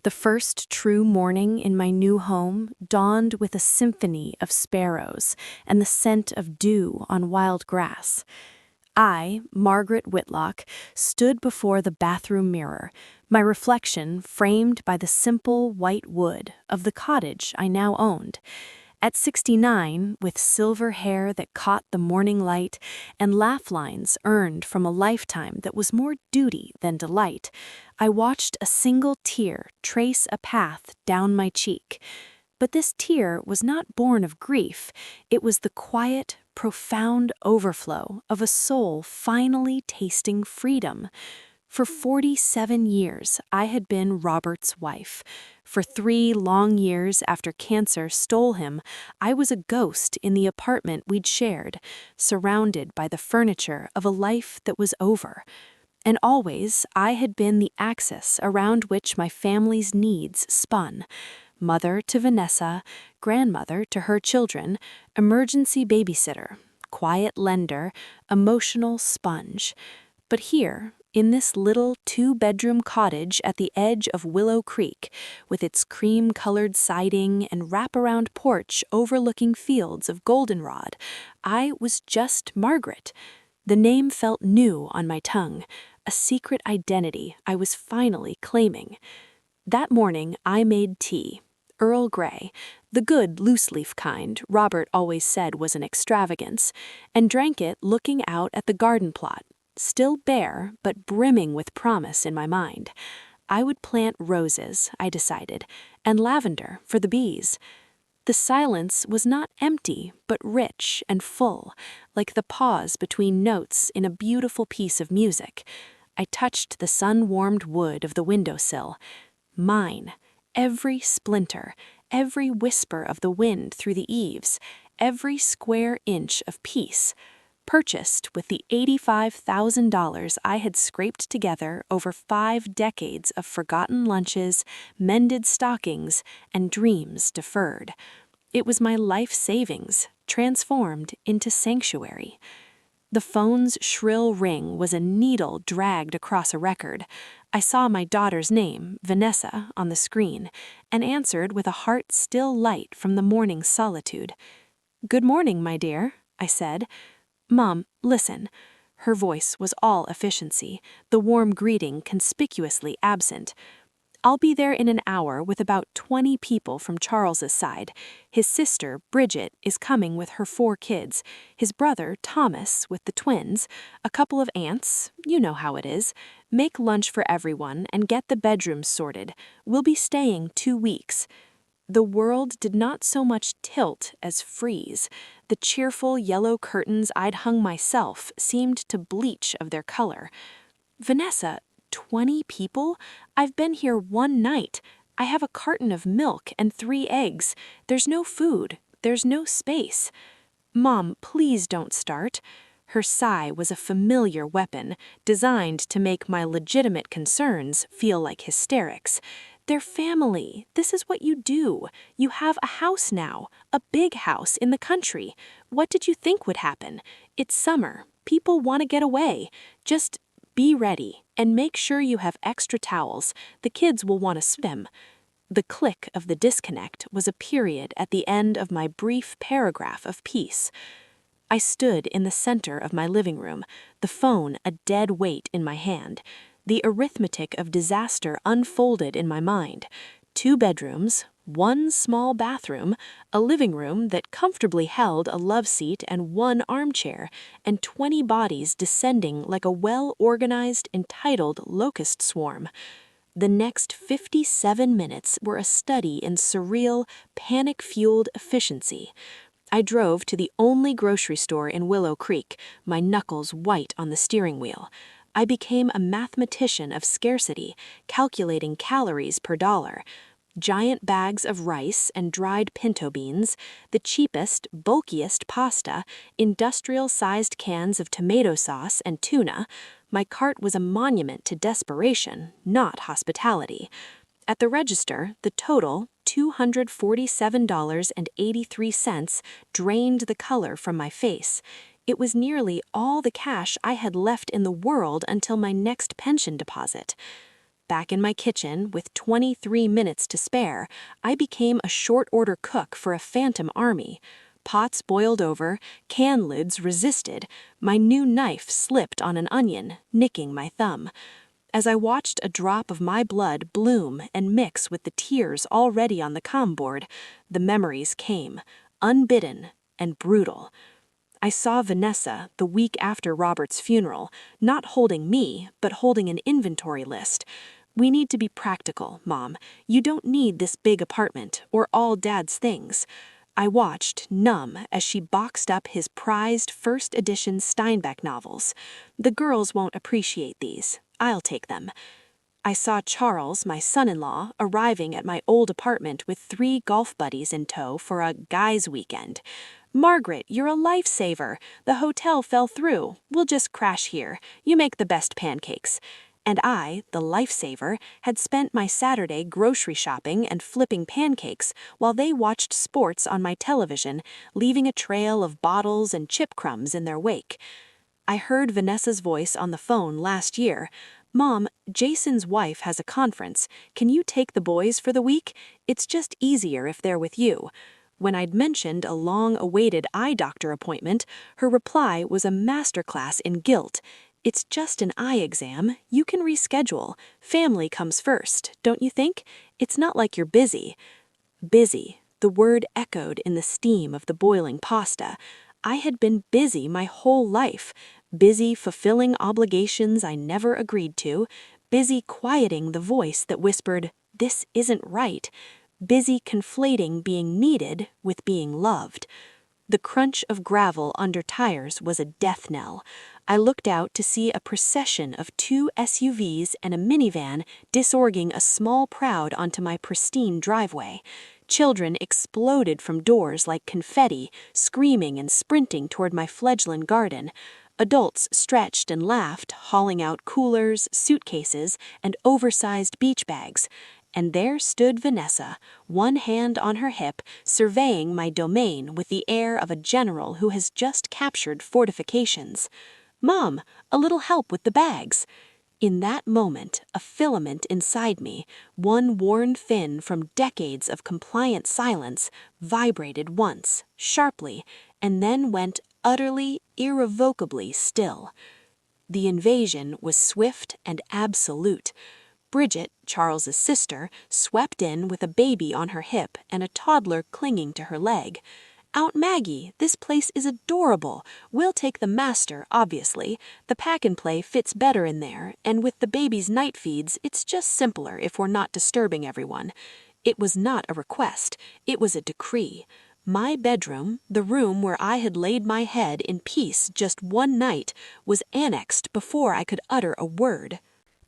The first true morning in my new home dawned with a symphony of sparrows and the scent of dew on wild grass. I, Margaret Whitlock, stood before the bathroom mirror, my reflection framed by the simple white wood of the cottage I now owned. At 69, with silver hair that caught the morning light and laugh lines earned from a lifetime that was more duty than delight, I watched a single tear trace a path down my cheek. But this tear was not born of grief. It was the quiet, profound overflow of a soul finally tasting freedom. For 47 years, I had been Robert's wife. For 3 long years after cancer stole him, I was a ghost in the apartment we'd shared, surrounded by the furniture of a life that was over. And always, I had been the axis around which my family's needs spun. Mother to Vanessa, grandmother to her children, emergency babysitter, quiet lender, emotional sponge. But here, in this little 2-bedroom cottage at the edge of Willow Creek, with its cream-colored siding and wraparound porch overlooking fields of goldenrod, I was just Margaret. The name felt new on my tongue, a secret identity I was finally claiming. That morning, I made tea. Earl Grey, the good loose-leaf kind Robert always said was an extravagance, and drank it looking out at the garden plot, still bare but brimming with promise in my mind. I would plant roses, I decided, and lavender for the bees. The silence was not empty, but rich and full, like the pause between notes in a beautiful piece of music. I touched the sun-warmed wood of the windowsill. Mine. Every splinter, every whisper of the wind through the eaves, every square inch of peace, purchased with the $85,000 I had scraped together over 5 decades of forgotten lunches, mended stockings, and dreams deferred. It was my life savings, transformed into sanctuary. The phone's shrill ring was a needle dragged across a record. I saw my daughter's name, Vanessa, on the screen, and answered with a heart still light from the morning's solitude. "Good morning, my dear," I said. "Mom, listen." Her voice was all efficiency, the warm greeting conspicuously absent. "I'll be there in an hour with about 20 people from Charles's side. His sister, Bridget, is coming with her 4 kids, his brother, Thomas, with the twins, a couple of aunts, you know how it is. Make lunch for everyone and get the bedrooms sorted. We'll be staying 2 weeks. The world did not so much tilt as freeze. The cheerful yellow curtains I'd hung myself seemed to bleach of their color. "Vanessa, 20 people? I've been here 1 night. I have a carton of milk and 3 eggs. There's no food. There's no space." "Mom, please don't start." Her sigh was a familiar weapon, designed to make my legitimate concerns feel like hysterics. "They're family. This is what you do. You have a house now, a big house in the country. What did you think would happen? It's summer. People want to get away. Just be ready, and make sure you have extra towels. The kids will want to swim." The click of the disconnect was a period at the end of my brief paragraph of peace. I stood in the center of my living room, the phone a dead weight in my hand. The arithmetic of disaster unfolded in my mind. 2 bedrooms, 1 small bathroom, a living room that comfortably held a love seat and 1 armchair, and 20 bodies descending like a well-organized, entitled locust swarm. The next 57 minutes were a study in surreal, panic-fueled efficiency. I drove to the only grocery store in Willow Creek, my knuckles white on the steering wheel. I became a mathematician of scarcity, calculating calories per dollar. Giant bags of rice and dried pinto beans, the cheapest, bulkiest pasta, industrial-sized cans of tomato sauce and tuna. My cart was a monument to desperation, not hospitality. At the register, the total, $247.83, drained the color from my face. It was nearly all the cash I had left in the world until my next pension deposit. back in my kitchen, with 23 minutes to spare, I became a short-order cook for a phantom army. Pots boiled over, can lids resisted, my new knife slipped on an onion, nicking my thumb. As I watched a drop of my blood bloom and mix with the tears already on the comm board, the memories came, unbidden and brutal. I saw Vanessa the week after Robert's funeral, not holding me, but holding an inventory list. "We need to be practical, Mom. You don't need this big apartment or all Dad's things." I watched, numb, as she boxed up his prized first edition Steinbeck novels. "The girls won't appreciate these. I'll take them." I saw Charles, my son-in-law, arriving at my old apartment with 3 golf buddies in tow for a guys' weekend. "Margaret, you're a lifesaver. The hotel fell through. We'll just crash here. You make the best pancakes." And I, the lifesaver, had spent my Saturday grocery shopping and flipping pancakes while they watched sports on my television, leaving a trail of bottles and chip crumbs in their wake. I heard Vanessa's voice on the phone last year. "Mom, Jason's wife has a conference. Can you take the boys for the week? It's just easier if they're with you." When I'd mentioned a long-awaited eye doctor appointment, her reply was a masterclass in guilt. "It's just an eye exam. You can reschedule. Family comes first, don't you think? It's not like you're busy." Busy. The word echoed in the steam of the boiling pasta. I had been busy my whole life. Busy fulfilling obligations I never agreed to. Busy quieting the voice that whispered, "This isn't right." Busy conflating being needed with being loved. The crunch of gravel under tires was a death knell. I looked out to see a procession of 2 SUVs and a minivan disorging a small crowd onto my pristine driveway. Children exploded from doors like confetti, screaming and sprinting toward my fledgling garden. Adults stretched and laughed, hauling out coolers, suitcases, and oversized beach bags. And there stood Vanessa, one hand on her hip, surveying my domain with the air of a general who has just captured fortifications. "Mom, a little help with the bags." In that moment, a filament inside me, one worn thin from decades of compliant silence, vibrated once, sharply, and then went utterly, irrevocably still. The invasion was swift and absolute. Bridget, Charles's sister, swept in with a baby on her hip and a toddler clinging to her leg. "Aunt Maggie, this place is adorable. We'll take the master, obviously. The pack-and-play fits better in there, and with the baby's night feeds, it's just simpler if we're not disturbing everyone." It was not a request. It was a decree. My bedroom, the room where I had laid my head in peace just one night, was annexed before I could utter a word.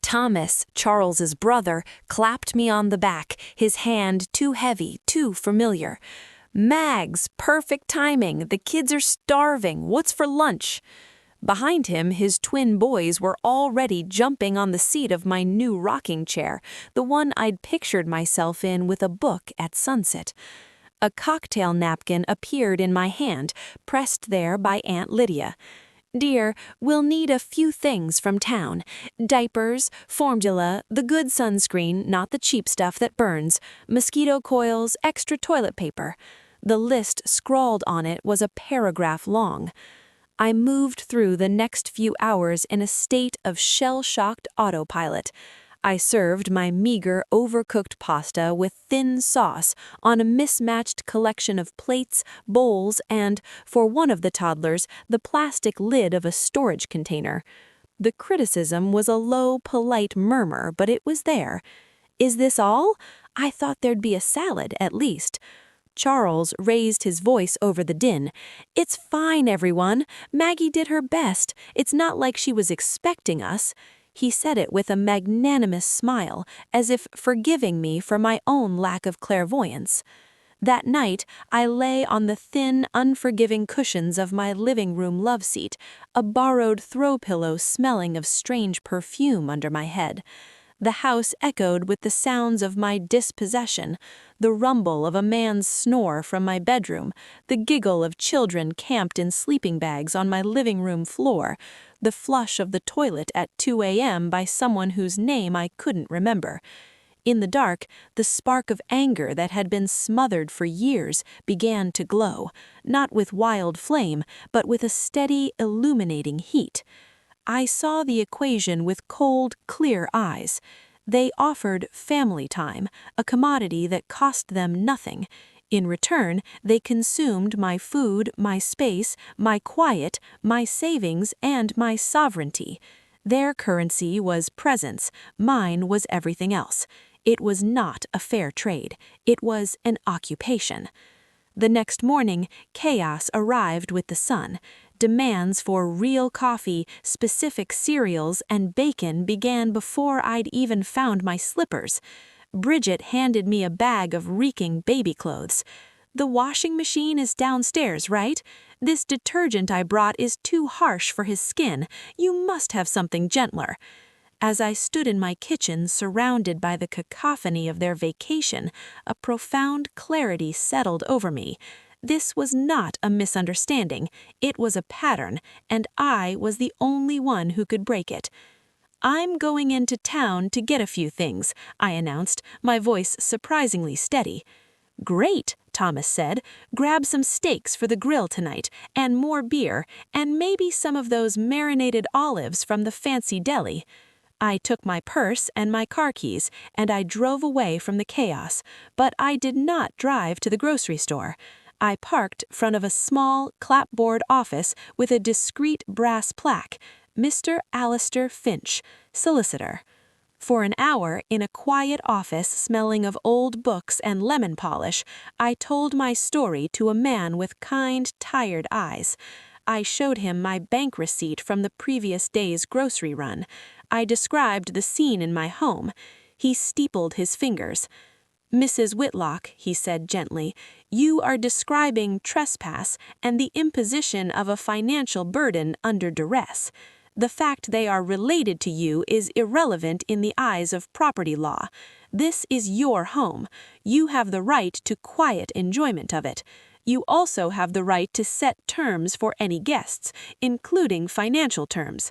Thomas, Charles's brother, clapped me on the back, his hand too heavy, too familiar. "Mags, perfect timing. The kids are starving. What's for lunch?" Behind him, his twin boys were already jumping on the seat of my new rocking chair, the one I'd pictured myself in with a book at sunset. A cocktail napkin appeared in my hand, pressed there by Aunt Lydia. "Dear, we'll need a few things from town. Diapers, formula, the good sunscreen, not the cheap stuff that burns, mosquito coils, extra toilet paper." The list scrawled on it was a paragraph long. I moved through the next few hours in a state of shell-shocked autopilot. I served my meager, overcooked pasta with thin sauce on a mismatched collection of plates, bowls, and, for one of the toddlers, the plastic lid of a storage container. The criticism was a low, polite murmur, but it was there. "Is this all? I thought there'd be a salad, at least." Charles raised his voice over the din. "It's fine, everyone. Maggie did her best. It's not like she was expecting us." He said it with a magnanimous smile, as if forgiving me for my own lack of clairvoyance. That night, I lay on the thin, unforgiving cushions of my living room love seat, a borrowed throw pillow smelling of strange perfume under my head. The house echoed with the sounds of my dispossession, the rumble of a man's snore from my bedroom, the giggle of children camped in sleeping bags on my living room floor, the flush of the toilet at 2 a.m. by someone whose name I couldn't remember. In the dark, the spark of anger that had been smothered for years began to glow, not with wild flame, but with a steady, illuminating heat. I saw the equation with cold, clear eyes. They offered family time, a commodity that cost them nothing. In return, they consumed my food, my space, my quiet, my savings, and my sovereignty. Their currency was presence, mine was everything else. It was not a fair trade. It was an occupation. The next morning, chaos arrived with the sun. Demands for real coffee, specific cereals, and bacon began before I'd even found my slippers. Bridget handed me a bag of reeking baby clothes. "The washing machine is downstairs, right? This detergent I brought is too harsh for his skin. You must have something gentler." As I stood in my kitchen surrounded by the cacophony of their vacation, a profound clarity settled over me. This was not a misunderstanding, it was a pattern, and I was the only one who could break it. "I'm going into town to get a few things," I announced, my voice surprisingly steady. "Great," Thomas said. "Grab some steaks for the grill tonight, and more beer, and maybe some of those marinated olives from the fancy deli." I took my purse and my car keys, and I drove away from the chaos, but I did not drive to the grocery store. I parked front of a small, clapboard office with a discreet brass plaque, "Mr. Alistair Finch, Solicitor." For an hour, in a quiet office smelling of old books and lemon polish, I told my story to a man with kind, tired eyes. I showed him my bank receipt from the previous day's grocery run. I described the scene in my home. He steepled his fingers. "Mrs. Whitlock," he said gently, "you are describing trespass and the imposition of a financial burden under duress. The fact they are related to you is irrelevant in the eyes of property law. This is your home. You have the right to quiet enjoyment of it. You also have the right to set terms for any guests, including financial terms."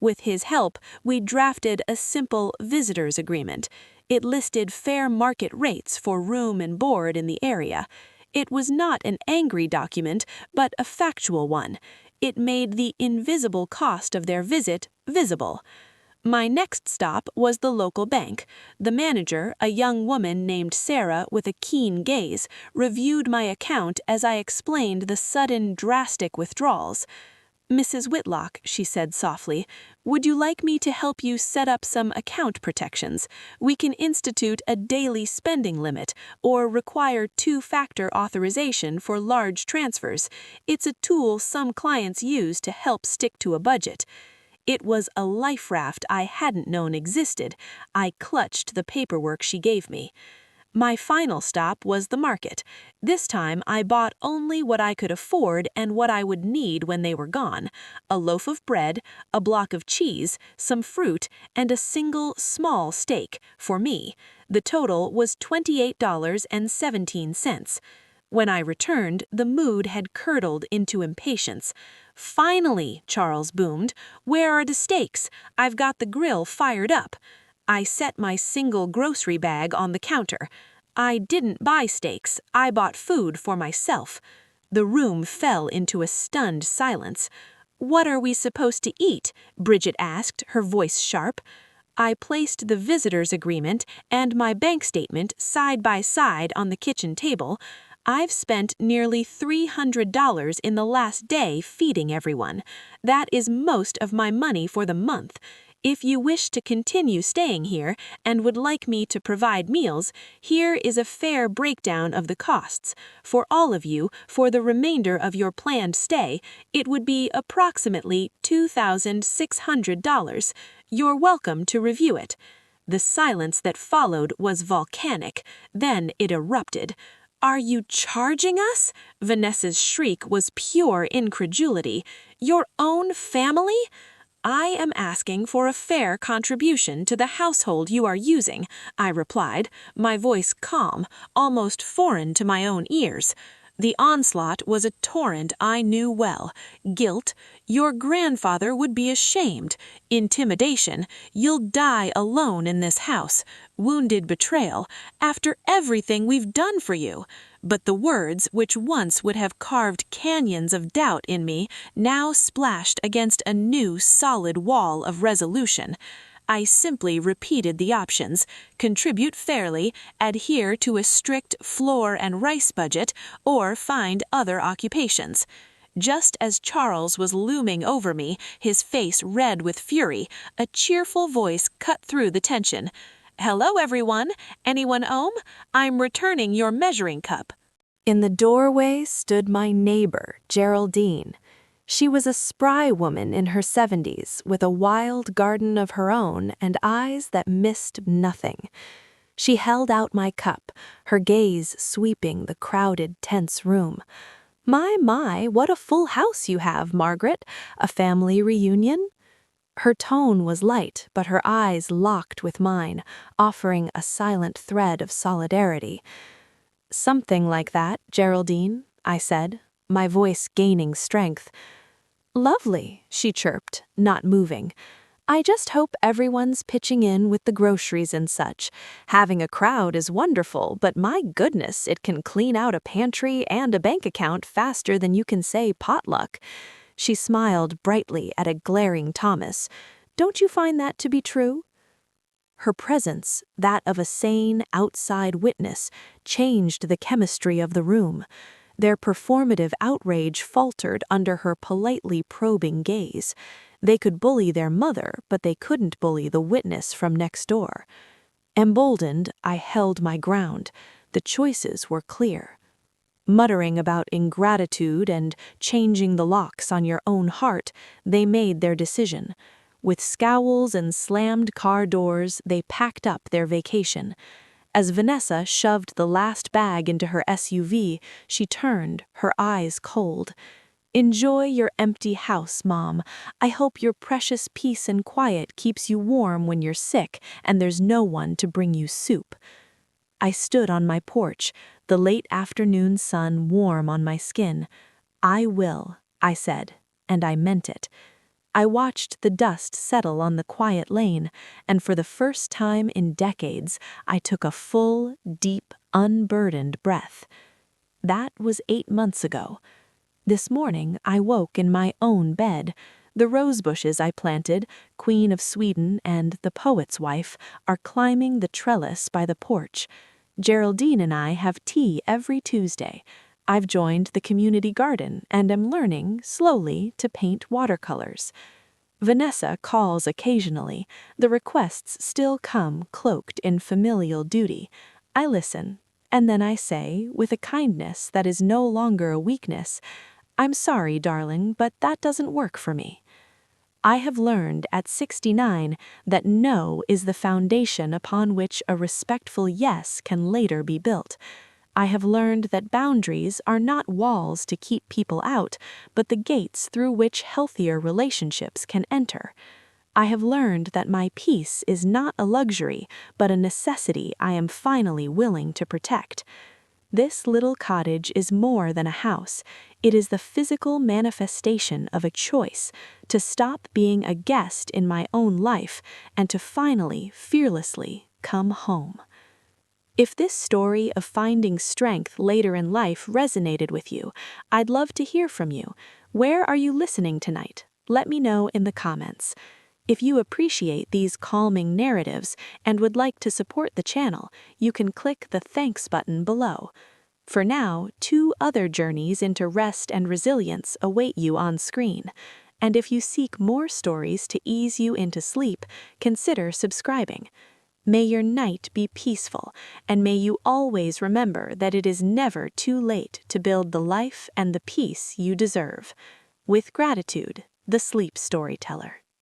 With his help, we drafted a simple visitor's agreement. It listed fair market rates for room and board in the area. It was not an angry document, but a factual one. It made the invisible cost of their visit visible. My next stop was the local bank. The manager, a young woman named Sarah with a keen gaze, reviewed my account as I explained the sudden, drastic withdrawals. "Mrs. Whitlock," she said softly, "would you like me to help you set up some account protections? We can institute a daily spending limit or require two-factor authorization for large transfers. It's a tool some clients use to help stick to a budget." It was a life raft I hadn't known existed. I clutched the paperwork she gave me. My final stop was the market. This time I bought only what I could afford and what I would need when they were gone: a loaf of bread, a block of cheese, some fruit, and a single small steak, for me. The total was $28.17. When I returned, the mood had curdled into impatience. "Finally," Charles boomed. "Where are the steaks? I've got the grill fired up." I set my single grocery bag on the counter. "I didn't buy steaks. I bought food for myself." The room fell into a stunned silence. "What are we supposed to eat?" Bridget asked, her voice sharp. I placed the visitor's agreement and my bank statement side by side on the kitchen table. "I've spent nearly $300 in the last day feeding everyone. That is most of my money for the month. If you wish to continue staying here and would like me to provide meals, here is a fair breakdown of the costs. For all of you, for the remainder of your planned stay, it would be approximately $2,600. You're welcome to review it." The silence that followed was volcanic. Then it erupted. "Are you charging us?" Vanessa's shriek was pure incredulity. "Your own family?" "I am asking for a fair contribution to the household you are using," I replied, my voice calm, almost foreign to my own ears. The onslaught was a torrent I knew well. Guilt, your grandfather would be ashamed. Intimidation, you'll die alone in this house. Wounded betrayal, after everything we've done for you. But the words which once would have carved canyons of doubt in me now splashed against a new solid wall of resolution. I simply repeated the options: contribute fairly, adhere to a strict flour and rice budget, or find other occupations. Just as Charles was looming over me, his face red with fury, a cheerful voice cut through the tension. "Hello, everyone. Anyone home? I'm returning your measuring cup." In the doorway stood my neighbor, Geraldine. She was a spry woman in her 70s, with a wild garden of her own and eyes that missed nothing. She held out my cup, her gaze sweeping the crowded, tense room. My, what a full house you have, Margaret. A family reunion?" Her tone was light, but her eyes locked with mine, offering a silent thread of solidarity. "Something like that, Geraldine," I said, my voice gaining strength. "Lovely," she chirped, not moving. "I just hope everyone's pitching in with the groceries and such. Having a crowd is wonderful, but my goodness, it can clean out a pantry and a bank account faster than you can say potluck." She smiled brightly at a glaring Thomas. "Don't you find that to be true?" Her presence, that of a sane, outside witness, changed the chemistry of the room. Their performative outrage faltered under her politely probing gaze. They could bully their mother, but they couldn't bully the witness from next door. Emboldened, I held my ground. The choices were clear. Muttering about ingratitude and changing the locks on your own heart, they made their decision. With scowls and slammed car doors, they packed up their vacation. As Vanessa shoved the last bag into her SUV, she turned, her eyes cold. "Enjoy your empty house, Mom. I hope your precious peace and quiet keeps you warm when you're sick and there's no one to bring you soup." I stood on my porch, the late afternoon sun warm on my skin. "I will," I said, and I meant it. I watched the dust settle on the quiet lane, and for the first time in decades, I took a full, deep, unburdened breath. That was 8 months ago. This morning, I woke in my own bed. The rose bushes I planted, Queen of Sweden and the Poet's Wife, are climbing the trellis by the porch. Geraldine and I have tea every Tuesday. I've joined the community garden and am learning, slowly, to paint watercolors. Vanessa calls occasionally. The requests still come cloaked in familial duty. I listen, and then I say, with a kindness that is no longer a weakness, "I'm sorry, darling, but that doesn't work for me." I have learned at 69 that no is the foundation upon which a respectful yes can later be built. I have learned that boundaries are not walls to keep people out, but the gates through which healthier relationships can enter. I have learned that my peace is not a luxury, but a necessity I am finally willing to protect. This little cottage is more than a house. It is the physical manifestation of a choice to stop being a guest in my own life and to finally, fearlessly come home. If this story of finding strength later in life resonated with you, I'd love to hear from you. Where are you listening tonight? Let me know in the comments. If you appreciate these calming narratives and would like to support the channel, you can click the thanks button below. For now, 2 other journeys into rest and resilience await you on screen. And if you seek more stories to ease you into sleep, consider subscribing. May your night be peaceful, and may you always remember that it is never too late to build the life and the peace you deserve. With gratitude, the Sleep Storyteller.